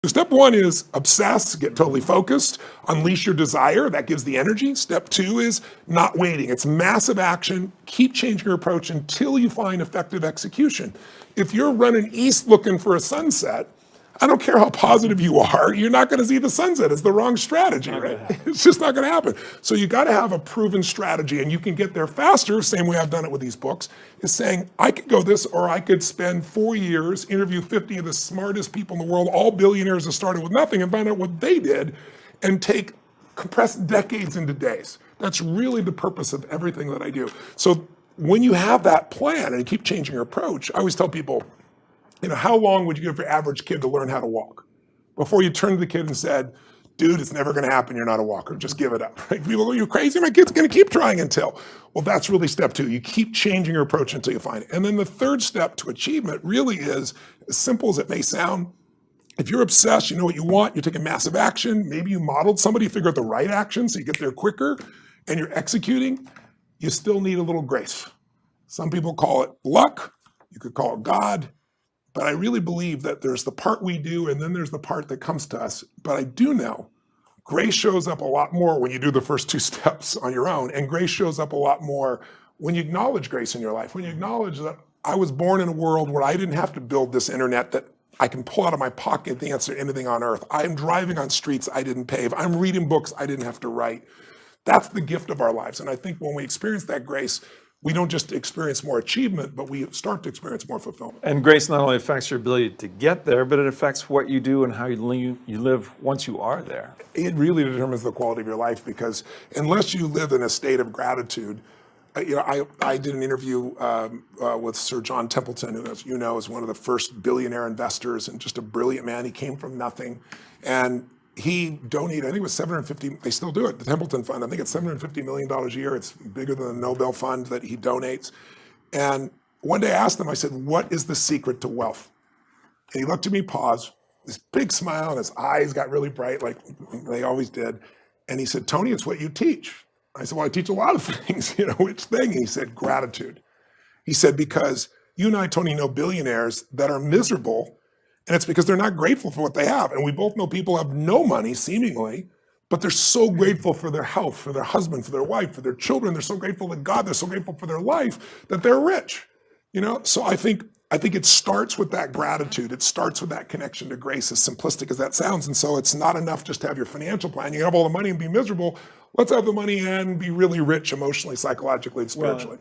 Step one is obsess, get totally focused, unleash your desire. That gives the energy. Step two is not waiting. It's massive action. Keep changing your approach until you find effective execution. If you're running east looking for a sunset, I don't care how positive you are, you're not going to see the sunset. It's the wrong strategy, right? It's just not going to happen. So you got to have a proven strategy, and you can get there faster, same way I've done it with these books, is saying, I could go this, or I could spend 4 years, interview 50 of the smartest people in the world, all billionaires that started with nothing, and find out what they did, and compress decades into days. That's really the purpose of everything that I do. So when you have that plan and you keep changing your approach, I always tell people, how long would you give your average kid to learn how to walk? Before you turned to the kid and said, dude, it's never going to happen. You're not a walker. Just give it up. Right? People go, you're crazy. My kid's going to keep trying until. Well, that's really step two. You keep changing your approach until you find it. And then the third step to achievement really is, as simple as it may sound, if you're obsessed, you know what you want, you're taking massive action. Maybe you modeled somebody, figure out the right action so you get there quicker, and you're executing, you still need a little grace. Some people call it luck. You could call it God. But I really believe that there's the part we do, and then there's the part that comes to us. But I do know grace shows up a lot more when you do the first two steps on your own, and grace shows up a lot more when you acknowledge grace in your life, when you acknowledge that I was born in a world where I didn't have to build this internet that I can pull out of my pocket the answer to anything on earth. I'm driving on streets I didn't pave. I'm reading books I didn't have to write. That's the gift of our lives. And I think when we experience that grace, we don't just experience more achievement, but we start to experience more fulfillment. And grace not only affects your ability to get there, but it affects what you do and how you live once you are there. It really determines the quality of your life, because unless you live in a state of gratitude, I did an interview with Sir John Templeton, who, as you know, is one of the first billionaire investors and just a brilliant man. He came from nothing, and he donated, I think it was they still do it, the Templeton Fund, I think it's $750 million a year. It's bigger than the Nobel Fund that he donates. And one day I asked him, I said, what is the secret to wealth? And he looked at me, paused, this big smile, and his eyes got really bright, like they always did. And he said, Tony, it's what you teach. I said, well, I teach a lot of things, which thing? And he said, gratitude. He said, because you and I, Tony, know billionaires that are miserable, and it's because they're not grateful for what they have. And we both know people have no money, seemingly, but they're so grateful for their health, for their husband, for their wife, for their children. They're so grateful to God. They're so grateful for their life that they're rich. So I think it starts with that gratitude. It starts with that connection to grace, as simplistic as that sounds. And so it's not enough just to have your financial plan. You can have all the money and be miserable. Let's have the money and be really rich emotionally, psychologically, and spiritually.